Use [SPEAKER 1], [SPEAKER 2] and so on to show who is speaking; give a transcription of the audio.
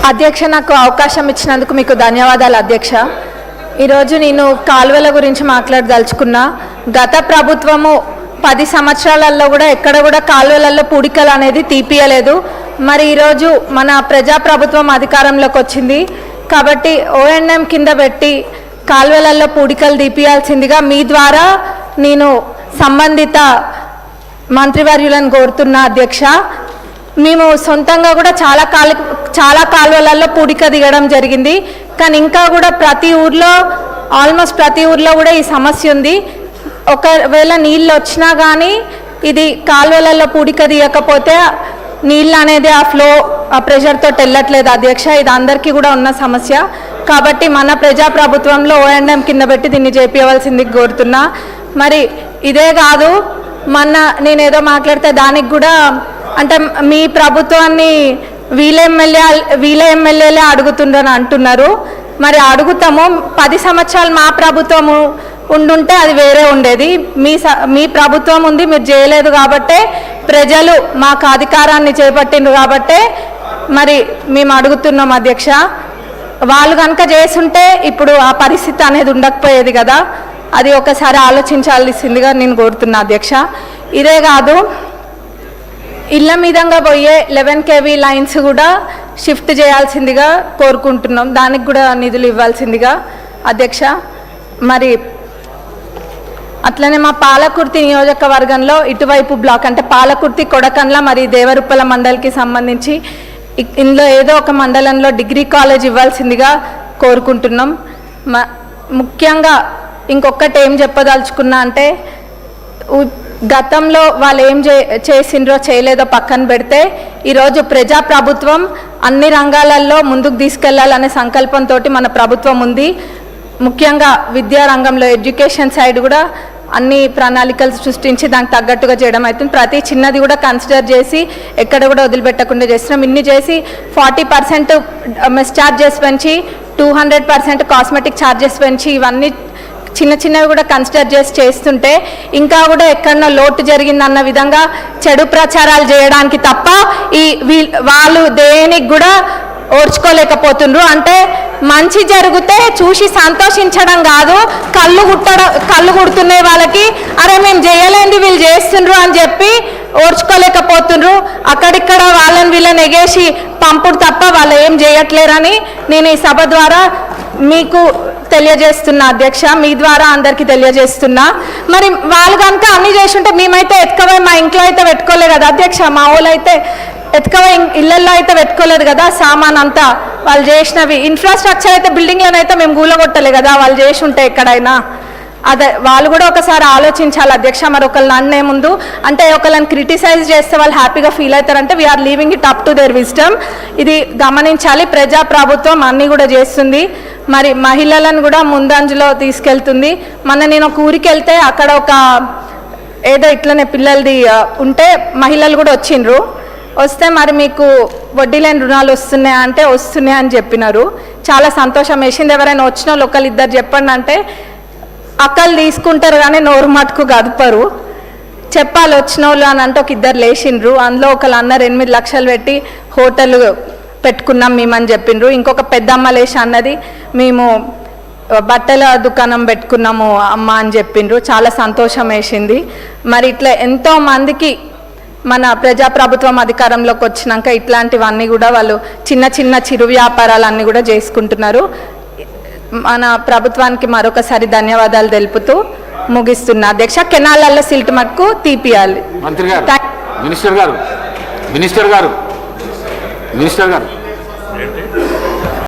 [SPEAKER 1] అధ్యక్ష, నాకు అవకాశం ఇచ్చినందుకు మీకు ధన్యవాదాలు అధ్యక్ష. ఈరోజు నేను కాలువల గురించి మాట్లాడదలుచుకున్నా. గత ప్రభుత్వము 10 సంవత్సరాలలో కూడా ఎక్కడ కూడా కాలువలలో పూడికలు అనేది తీపియలేదు. మరి ఈరోజు మన ప్రజాప్రభుత్వం అధికారంలోకి వచ్చింది కాబట్టి ONM కింద పెట్టి కాలువలలో పూడికలు తీపియాల్సిందిగా మీ ద్వారా నేను సంబంధిత మంత్రివర్యులను కోరుతున్నా అధ్యక్ష. మేము సొంతంగా కూడా చాలా కాలువలలో పూడిక దిగడం జరిగింది. కానీ ఇంకా కూడా ఆల్మోస్ట్ ప్రతి ఊర్లో కూడా ఈ సమస్య ఉంది. ఒకవేళ నీళ్ళు వచ్చినా కానీ ఇది కాలువలలో పూడిక దిగకపోతే నీళ్ళు అనేది ఆ ప్రెషర్తో వెళ్ళట్లేదు అధ్యక్ష. ఇది అందరికీ కూడా ఉన్న సమస్య కాబట్టి మన ప్రజాప్రభుత్వంలో ONM కింద పెట్టి దీన్ని చేపించవలసింది కోరుతున్నా. మరి ఇదే కాదు, నేనేదో మాట్లాడితే దానికి కూడా అంటే మీ ప్రభుత్వాన్ని వీళ్ళ ఎమ్మెల్యేలే అడుగుతుండని అంటున్నారు. మరి అడుగుతాము. 10 సంవత్సరాలు మా ప్రభుత్వము ఉండుంటే అది వేరే ఉండేది. మీ ప్రభుత్వం ఉంది, మీరు చేయలేదు కాబట్టే ప్రజలు మాకు అధికారాన్ని చేపట్టిండ్రు కాబట్టే మరి మేము అడుగుతున్నాం అధ్యక్ష. వాళ్ళు కనుక చేస్తుంటే ఇప్పుడు ఆ పరిస్థితి అనేది ఉండకపోయేది కదా. అది ఒకసారి ఆలోచించాల్సిందిగా నేను కోరుతున్నా అధ్యక్ష. ఇదే కాదు, ఇళ్ళ మీదంగా పోయే 11 kV లైన్స్ కూడా షిఫ్ట్ చేయాల్సిందిగా కోరుకుంటున్నాం. దానికి కూడా నిధులు ఇవ్వాల్సిందిగా అధ్యక్ష. మరి అట్లనే మా పాలకుర్తి నియోజకవర్గంలో ఇటువైపు బ్లాక్ అంటే పాలకుర్తి, కొడకండ్ల మరి దేవరుప్పల మండలికి సంబంధించి ఇందులో ఏదో ఒక మండలంలో డిగ్రీ కాలేజ్ ఇవ్వాల్సిందిగా కోరుకుంటున్నాం. ముఖ్యంగా ఇంకొకటి ఏం చెప్పదలుచుకున్నా అంటే గతంలో వాళ్ళు ఏం చేసిండ్రో చేయలేదో పక్కన పెడితే ఈరోజు ప్రజాప్రభుత్వం అన్ని రంగాలలో ముందుకు తీసుకెళ్లాలనే సంకల్పంతో మన ప్రభుత్వం ఉంది. ముఖ్యంగా విద్యా రంగంలో ఎడ్యుకేషన్ సైడ్ కూడా అన్ని ప్రణాళికలు సృష్టించి దానికి తగ్గట్టుగా చేయడం అవుతుంది. ప్రతి చిన్నది కూడా కన్సిడర్ చేసి ఎక్కడ కూడా వదిలిపెట్టకుండా చేస్తున్నాం. ఇన్ని చేసి 40% మెస్ ఛార్జెస్ పెంచి 200% కాస్మెటిక్ ఛార్జెస్ పెంచి ఇవన్నీ చిన్నవి కూడా కన్సిడర్ చేస్తుంటే ఇంకా కూడా ఎక్కడన్నా లోటు జరిగిందన్న విధంగా చెడు ప్రచారాలు చేయడానికి తప్ప వాళ్ళు దేనికి కూడా ఓర్చుకోలేకపోతుండ్రు. అంటే మంచి జరిగితే చూసి సంతోషించడం కాదు, కళ్ళు కుడుతున్న వాళ్ళకి అరే మేము చేయలేంది వీళ్ళు చేస్తుండ్రు అని చెప్పి ఓర్చుకోలేకపోతుండ్రు. అక్కడిక్కడ వీళ్ళని ఎగేసి పంపుడు తప్ప వాళ్ళు ఏం చేయట్లేరని నేను ఈ సభ ద్వారా మీకు తెలియజేస్తున్నా అధ్యక్ష. మీ ద్వారా అందరికీ తెలియజేస్తున్నా. మరి వాళ్ళు కనుక అన్నీ చేస్తుంటే మేమైతే ఎత్తుకపోయి మా ఇంట్లో అయితే పెట్టుకోలేదు కదా అధ్యక్ష. మా వాళ్ళు అయితే ఎత్తుకపోయి ఇళ్ళల్లో అయితే పెట్టుకోలేదు కదా. సామాన్ అంతా వాళ్ళు చేసినవి ఇన్ఫ్రాస్ట్రక్చర్ అయితే బిల్డింగ్లను మేము కూలగొట్టలే కదా వాళ్ళు చేసి ఉంటే ఎక్కడైనా. అదే వాళ్ళు కూడా ఒకసారి ఆలోచించాలి అధ్యక్ష. మరి ఒకళ్ళని అన్నే ముందు అంటే ఒకళ్ళని క్రిటిసైజ్ చేస్తే వాళ్ళు హ్యాపీగా ఫీల్ అవుతారంటే we are leaving it up to their wisdom. ఇది గమనించాలి. ప్రజాప్రభుత్వం అన్నీ కూడా చేస్తుంది. మరి మహిళలను కూడా ముందంజలో తీసుకెళ్తుంది. నేను ఒక ఊరికి వెళ్తే అక్కడ ఏదో ఇట్లనే పిల్లలది ఉంటే మహిళలు కూడా వచ్చిండ్రు. వస్తే మరి మీకు వడ్డీ లేని రుణాలు వస్తున్నాయా అంటే వస్తున్నాయి అని చెప్పినారు. చాలా సంతోషం వేసింది. ఎవరైనా వచ్చిన వాళ్ళు ఒకళ్ళిద్దరు చెప్పండి అంటే అక్కలు తీసుకుంటారు కానీ నోరు మటుకు గదపరు. చెప్పాలి వచ్చిన వాళ్ళు అని అంటే ఒక ఇద్దరు లేచిండ్రు. అందులో ఒకళ్ళు అన్నారు 8 లక్షలు పెట్టి హోటల్ పెట్టుకున్నాం మేమని చెప్పిండ్రు. ఇంకొక పెద్దమ్మ లేచి అన్నది మేము బట్టల దుకాణం పెట్టుకున్నాము అమ్మ అని చెప్పిండ్రు. చాలా సంతోషం వేసింది. మరి ఇట్లా ఎంతో మందికి మన ప్రజాప్రభుత్వం అధికారంలోకి వచ్చినాక ఇట్లాంటివన్నీ కూడా వాళ్ళు చిన్న చిరు వ్యాపారాలన్నీ కూడా చేసుకుంటున్నారు. మన ప్రభుత్వానికి మరొకసారి ధన్యవాదాలు తెలుపుతూ ముగిస్తున్నా అధ్యక్ష. కెనాలల్లో సిల్ట్ మట్టుకు తీపియాలి.
[SPEAKER 2] మినిస్టర్ గారు